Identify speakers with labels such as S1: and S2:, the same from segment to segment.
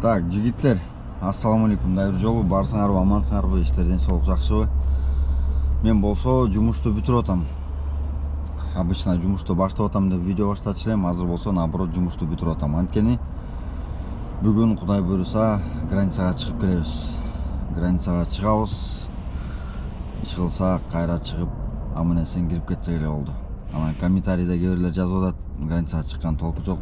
S1: Так, жигиттер, ассаламу алейкум. Дайыр жолу барсыңарбы, амансыңарбы, иштерден соолук жакшыбы? Мен болсо жумушту бүтүрүп атам. Обычно жумушту баштап атам деп видео баштачу элем, азыр болсо наоборот жумушту бүтүрүп атам. Анткени бүгүн Кудай буйруса границага чыгып келебиз. Границага чыгабыз. Чыгылса кайра чыгып, аман-эсен кирип кетсек эле болду. Анан комментарийде кээ бирлер жазып атат, границага чыккан толку жок,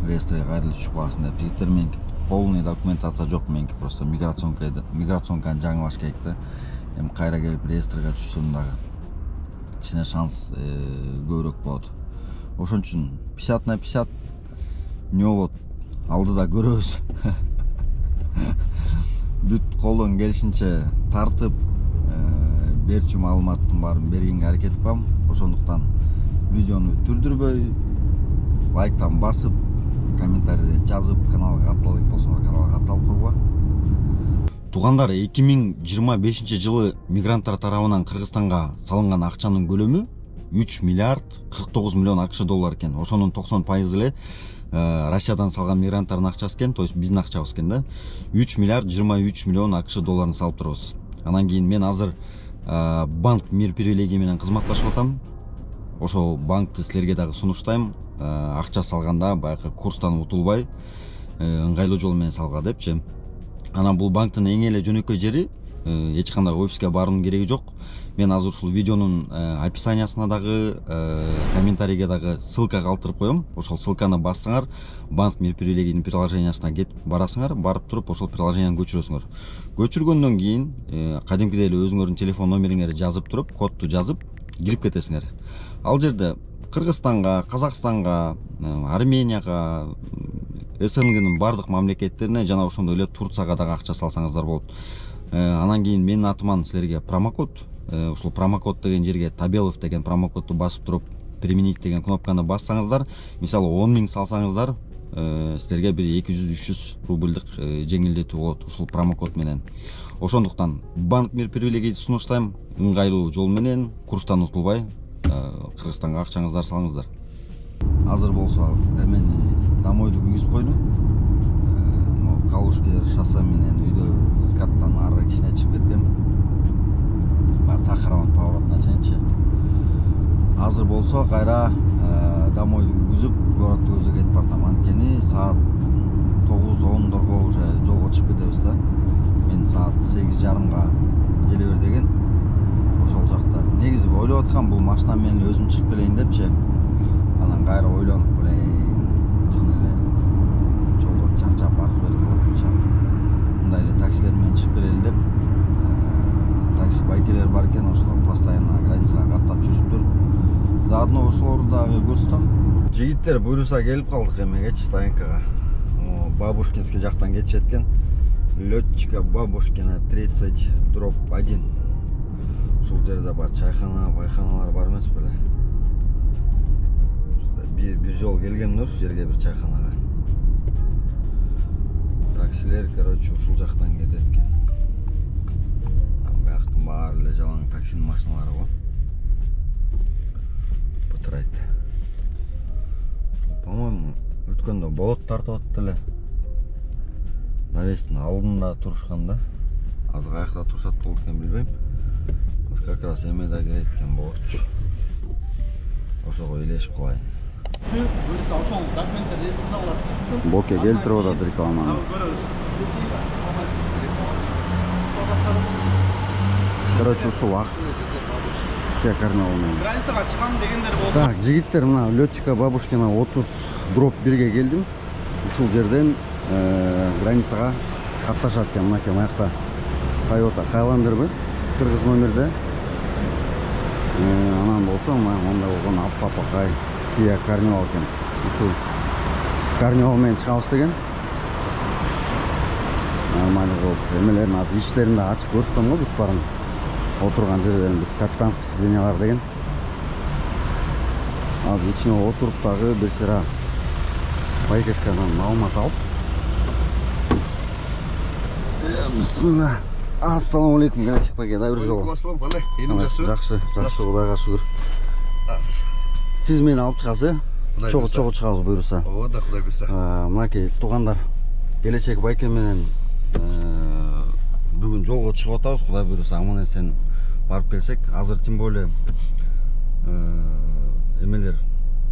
S1: реестрге кайрылып түшүп каласың деп. Жигиттер, меники полный документация жок, меники просто миграционканы жаңылаш керек да. Эми кайра келип реестрге түшсөм дагы кичине шанс көбүрөөк болот. Ошон үчүн 50/50 эмне болот? Алдыда көрөбүз. Бүт колдон келишинче тартып берчү маалыматтын баарын бергенге аракет кылам. Ошондуктан видеону түрдүрбөй, лайктан басып, комментарийден жазып, каналга каттала элек болсоңор каналга катталып койгула. Туугандар, 2025 жылы мигранттар тарабынан Кыргызстанга салынган акчанын көлөмү 3 миллиард 49 миллион АКШ доллар экен. Ошонун 90% эле Россиядан салган мигранттардын акчасы экен, то есть биздин акчабыз экен да. 3 миллиард 23 миллион АКШ долларын салып турабыз. Анан кийин мен азыр банк мир привилегия менен кызматташып атам. Ошол банкты силерге дагы сунуштайм. Акча салганда баягы курстан утулбай, ыңгайлуу жол менен салга депчи. Анан бул банктын эң эле жөнөкөй жери, эч кандай офиске баруунун кереги жок. Мен азыр ушул видеонун описаниясына дагы, комментарийге дагы ссылка калтырып коем. Ошол ссылканы бассаңар, банк мир привилегиянын приложениясына кетип барасыңар, барып туруп ошол приложенияны көчүрөсүңөр. Көчүргөндөн кийин кадимкидей эле өзүңөрдүн телефон номериңерди жазып туруп, кодду жазып кирип кетесиңер. Ал жерде Кыргызстанга, Казакстанга, Арменияга, СНГнын бардык мамлекеттерине жана ошондой эле Турцияга дагы акча салсаңыздар болот. Анан кийин менин атыман силерге промокод, ушул промокод деген жерге Табелов деген промокодду басып туруп, применить деген кнопканы бассаңыздар, мисалы 10 000 салсаңыздар, силерге бир 200-300 рубльдик жеңилдетүү болот ушул промокод менен. Ошондуктан банк мир привилегияны сунуштайм, ыңгайлуу жол менен, курстан утулбай Кыргызстанга акчаңыздар салыңыздар. Азыр болсо эмени домойду күйгүзүп койдум. Калушкер шоссе менен үйдө скаттан ары кичине чыгып кеткем. Сахарован поворотуна чейинчи. Азыр болсо кайра домойду күйгүзүп, городду өзү кетип бартам. Анткени саат 9-10дорго уже жолго чыгып кетебиз да. Мен саат 8:30га келе бер деген. Ошол жакта негизи ойлоп аткам, бул машина менен өзүм чыгып келейин депчи. Анан кайра ойлонуп жөн эле жолдон чарчап аркы берки болупчу. Мындай эле таксилер менен чыгып келели деп, такси байкелер бар экен, ошолор постоянно границага каттап жүрүптүр. Заодно ошолорду дагы көрсөтөм. Жигиттер, буйруса келип калдык эмегечи, стоянкага. Бабушкинский жактан кетишет экен. Лётчика Бабушкина 30/1. Ушул жерде бар чайхана, байханалар бар эмес беле? Бир жол келгем ушу жерге, бир чайханага. Таксилер, короче, ушул жактан кетет экен. Бияктын баары эле жалаң таксинин машиналары го. Бытырайт. По-моему, өткөндө болот тартып атты эле. Навестин алдында турушкан да. Азыр каякта турушат болду экен билбейм. Как раз эмеде келет экен болотчу. Ошого элешип калайын. Боке келтирип атат рекламаны. Короче, ушул вакыт шекарный болмойт.
S2: Границага чыгам дегендер болсо.
S1: Так, жигиттер, мына Лётчика Бабушкина 30/1 келдим. Ушул жерден границага катташат экен. Мынакей аякта Toyota Highlander кыргыз номерде. Анан болсо монда болгон аппакай Kia Carnival экен. Ушул Carnival менен чыгабыз деген. Нормально болуп, эмелерин азыр иштерин да ачып көрсөтөм го, бүт барын. Отурган жерлерин бүт капитанский сиденьялар деген. Азыр ичине отуруп дагы бир сыра байкешкадан маалымат алып. Бисмилла. Ассаламу алейкум, Ганашек байке, дайыр жол. Жакшы, Кудайга шүгүр. Сиз мени алып чыгасыз? Чогуу чыгабыз буйруса.
S2: Ооба да, Кудай буйруса.
S1: Мынакей туугандар келечек байке менен бүгүн жолго чыгып атабыз. Кудай буйруса аман эсен барып келсек. Азыр тем более эмелер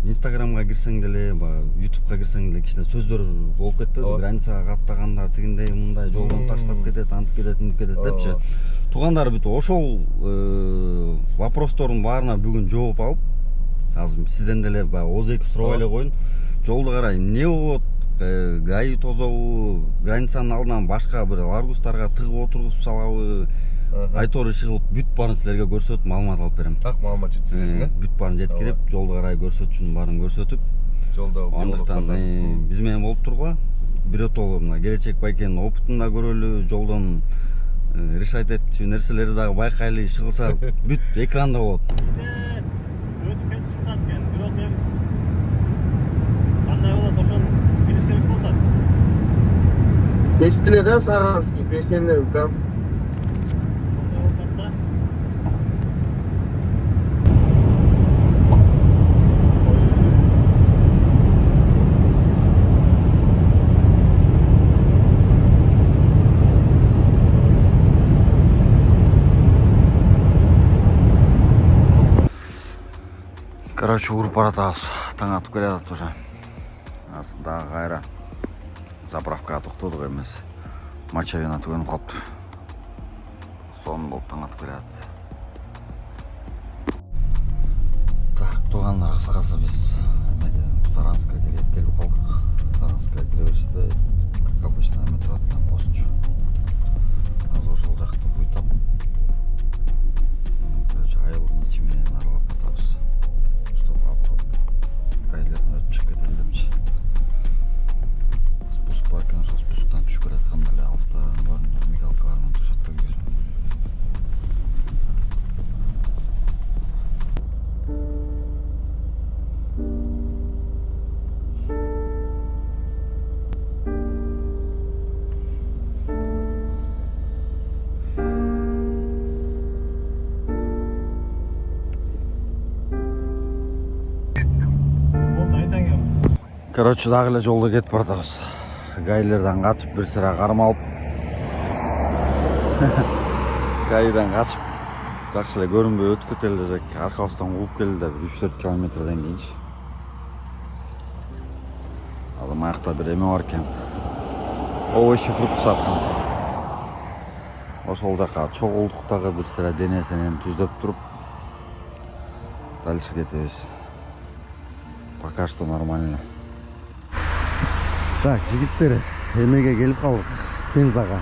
S1: Инстаграмга кирсең деле, Ютубка кирсең деле кичине сөздөр болуп кетпеби? Границага каттагандар тигиндей мындай жолдон таштап кетет, антип кетет, мынтип кетет депчи. Туугандар бүт ошол вопростордун баарына бүгүн жооп алып, азыр сизден деле ооз-эки сурап эле коеюн. Жолду карай эмне болот? Гаи тозобу, границанын алдынан башка бир ларгустарга тыгып отургузуп салабы? Айтор иши кылып бүт баарын силерге көрсөтүп, маалымат алып берем.
S2: Так, маалымат жеткизесиң,
S1: бүт баарын жеткирип, жолду карай көрсөтчүн баарын көрсөтүп,
S2: жолдо
S1: андыктан биз менен болуп тургула. Биротолу мына келечек байкенин опытын да көрөлү, жолдон решать этчү нерселерди дагы байкайлы, иши кылса бүт экранда болот.
S3: Өтүп кетип жатат экен. Бирок эми кандай болот ошону билиш керек болуп атат.
S2: Пешкине да Саранский, пешкине там.
S1: Короче, уруп баратабыз. Таң атып келатат уже. Дагы кайра заправкага токтодук эмес. Мочовина түгөнүп калыптыр. Сонун болуп таң атып келатат. Так, туугандар, кыскасы биз эмеде Саранскка келип калдык. Саранскка кире бериште, как обычно, метро аткан постчу. Азыр ошол жакты буйтап. Короче, айылдын ичи менен аралап атабыз. Гайлерден өтүп чыгып кетели депчи. Спуск бар экен, ошол спусктан түшүп келатканда эле алыстан көрүнүп мигалкалар менен турушат да кийин. Короче, дагы эле жолдо кетип баратабыз. Гайлерден качып, бир сыра кармалып. Гайдан качып, жакшы эле көрүнбөй өтүп кетели десек, аркабыздан кууп келди да 3-4 километрден кийинчи. Ал маякта бир эме бар экен. Овощи фрукт саткан. Ошол жака чогулдук дагы бир сыра денесинен түздөп туруп, дальше кетебиз. Пока что нормально. Так, жигиттер, эмеге келип калдык. Пензага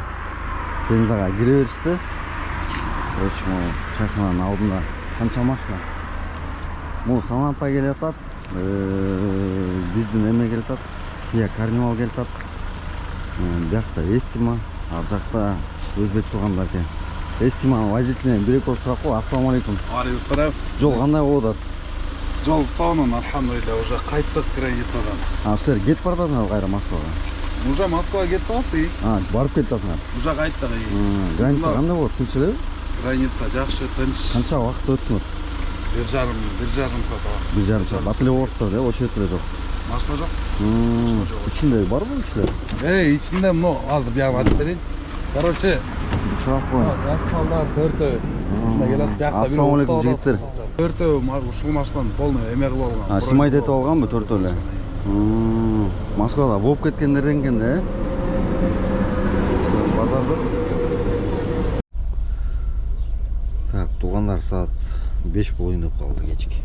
S1: кире беришти. Короче, чайхананын алдында канча машина. Саната келип атат. Биздин эме келип атат. Kia Carnival келип атат. Биякта Estima, ар жакта өзбек туугандар экен. Estima'нын водителине бир-эки сурап кой. Ассаламу алейкум.
S4: Алейкум.
S1: Жол кандай болуп атат?
S4: Жол сонун, алхамдулилля, уже кайттык границадан.
S1: Силер кетип баратасыңар кайра Москвага?
S4: Уже Москвага кетип атасың.
S1: Барып кетасыңар.
S4: Уже кайттык.
S1: Граница кандай болот? Тынч элеби?
S4: Граница жакшы, тынч.
S1: Канча убакыт өттүңөр?
S4: 1,5 саат убакыт.
S1: 1,5 саат. Басыле болуптур, очередь эле жок.
S4: Машина жок.
S1: Ичинде барбы кишилер?
S4: Ичинде азыр биягын ачып берейин. Короче,
S1: сурап коеюн.
S4: жаш балдар 4өө. Ушуна келет, биякта бир.
S1: Ассаламу алейкум жигиттер.
S4: 4өө ушул машинаны полный эме кылып алган.
S1: Снимать этип алганбы 4өө эле? Москвада болуп кеткендерден экен да, базарда. Так, туугандар, саат 5:30 деп калды кечки.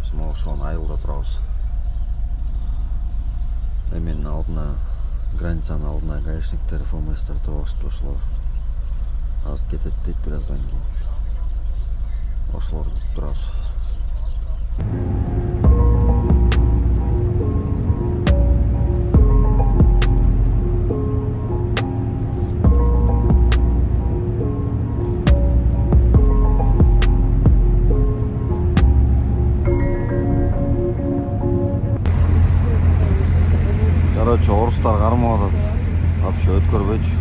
S1: Биз могу ошол айылда турабыз. Эменин алдына, границанын алдына гаишниктер, ФМСтер турабыз, ошолор азыр кетет дейт бираздан кийин. Ошолор күтүп турабыз. Короче, орустар кармап атат. Вообще өткөрбөйчү.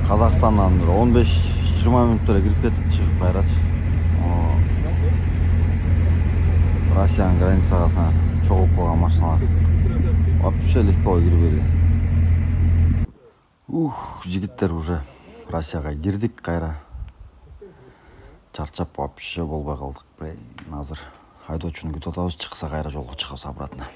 S1: Казакстандан 15-20 мүнөттө эле кирип кетип чыгып кайрачы. Россиянын границасына чогулуп калган машиналар вообще легко кирип берген. Жигиттер уже Россияга кирдик кайра. Чарчап вообще болбой калдык. Азыр айдоочуну күтүп атабыз, чыкса кайра жолго чыгабыз обратно.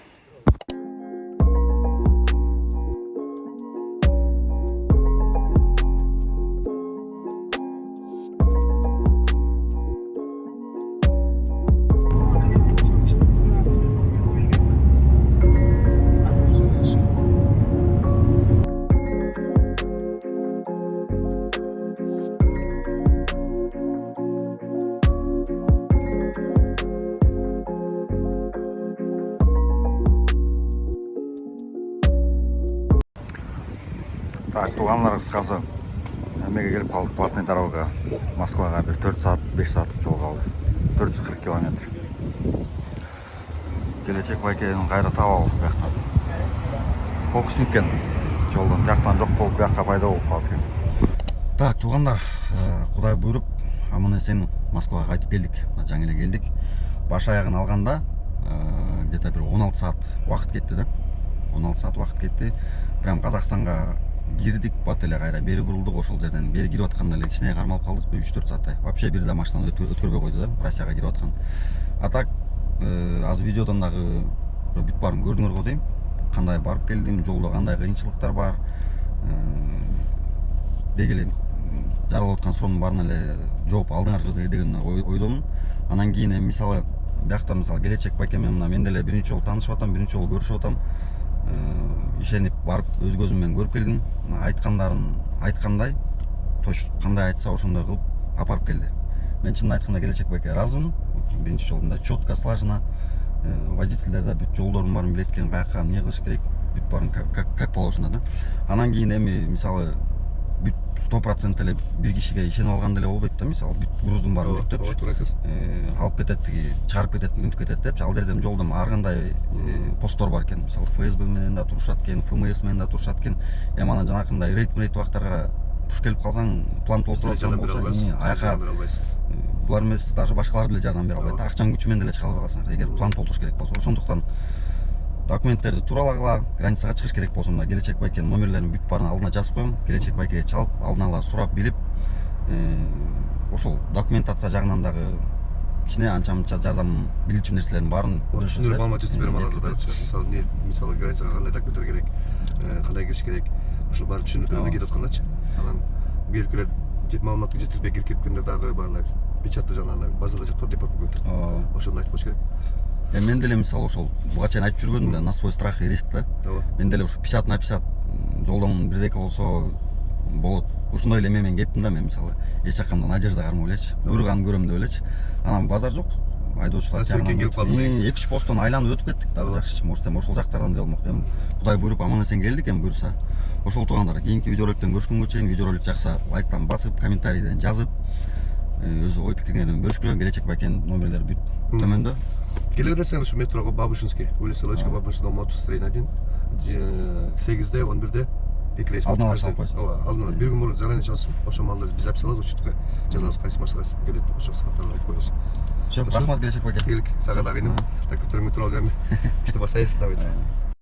S1: Так, тугандар, кыскасы эмеге келип калдык, платный дорога. Москвага бир 4 саат, 5 сааттык жол калды. 440 километр. Келечек байкенин кайра таап алдык бияктан. Фокусник экен. Жолдон жактан жок болуп биякка пайда болуп калды экен. Так, тугандар, Кудай буйруп, аман эсен Москвага кайтып келдик. Жаңы эле келдик. Баш аягын алганда где-то бир 16 саат убакыт кетти да. 16 саат убакыт кетти. Прям Казакстанга кирдик, бат эле кайра бери бурулдук, ошол жерден бери кирип атканда эле кичине кармалып калдык, 3-4 сааттай. Вообще бир да машинаны өткөрбөй койду да, Россияга кирип аткан. А так азыр видеодон дагы бүт баарын көрдүңөр го дейм. Кандай барып келдим, жолдо кандай кыйынчылыктар бар. Деги эле жаралып аткан суроонун баарына эле жооп алдыңар деген ойдомун. Анан кийин эми мисалы биякта мисалы келечек байке мен деле биринчи жолу таанышып атам, биринчи жолу көрүшүп атам. Ишенип барып өз көзүм менен көрүп келдим. Айткандарын айткандай, точ кандай айтса ошондой кылып апарып келди. Мен чынын айтканда келечек байке ыраазымын. Биринчи жолунда четко, слаженно, водительдер да бүт жолдордун баарын билет экен, каяка эмне кылыш керек, бүт баарын как положено да. Анан кийин эми мисалы бүт 100% эле бир кишиге ишенип алган деле болбойт да. Мисалы бүт груздун баарын жүктөп алып кетет, чыгарып кетет, мүнтүп кетет деп. Ал жерде жолдон ар кандай посттор бар экен. Мисалы ФСБ менен да турушат экен, ФМС менен да турушат экен. Эми анан жанакындай рейд убактарга туш келип калсаң, план толтурган болсо, аяка булар эмес, даже башкалар деле жардам бере албайт. Акчаң күчү менен деле чыга албайсың, эгер план толтуруш керек болсо. Ошондуктан документтерди туурала границага чыгыш керек болсо, мына келечек байкенин номерлерин бүт баарын алдына жазып коем. Келечек байкеге чалып, алдын ала сурап билип, ошол документация жагынан дагы кичине анча-мынча жардам билчү нерселердин баарын
S2: түшүндүрүп алма жетип берем аларды да. Мисалы границага кандай документтер керек, кандай кириш керек, ошол баарын түшүндүрүп кетип аткандачы. Анан белгилер маалыматты жеткизбей кирип кеткенде дагы баягы печатты жанагы базада жатат деп атып ошону айтып коюш керек.
S1: Мен деле мисалы ошол буга чейин айтып жүргөнүм эле, на свой страх и риск да. Мен деле ушу 50/50 жолдон бирдеке болсо болот. Ушундай эле эме менен кеттим да. Мен мисалы эч жакканда надежда кармап элечи, буйруганын көрөм деп элечи. Анан базар жок, айдоочулар жагынан 2-3 посттон айланып өтүп кеттик дагы жакшы. Может ошол жактардан деле болмок. Эми Кудай буйруп аман эсен келдик, эми буйруса. Ошол тугандар, кийинки видеороликтен көрүшкөнгө чейин видеоролик жакса лайктан басып, комментарийден жазып, өз ой пикириңерин бөлүшкүлө. Келечек байкенин номерлери бүт төмөндө.
S2: Келе берсең ушу метрого Бабушинский, улица Лочка Бабушина, дом 33/1, 8-де, 11-де эки рейс.
S1: Алдын ала чалып койсуң.
S2: Ооба, алдын ала бир күн мурун заранее чалсын. Ошол маалда биз запись алабыз, учетке жазабыз, кайсы машина келет, ошол сааттарда айтып коебуз.
S1: Всё, рахмат келечек байке.
S2: Келик, сага дагы инем. Так көтөрүңү туруп алып эми. Иште баштайбыз, давайте.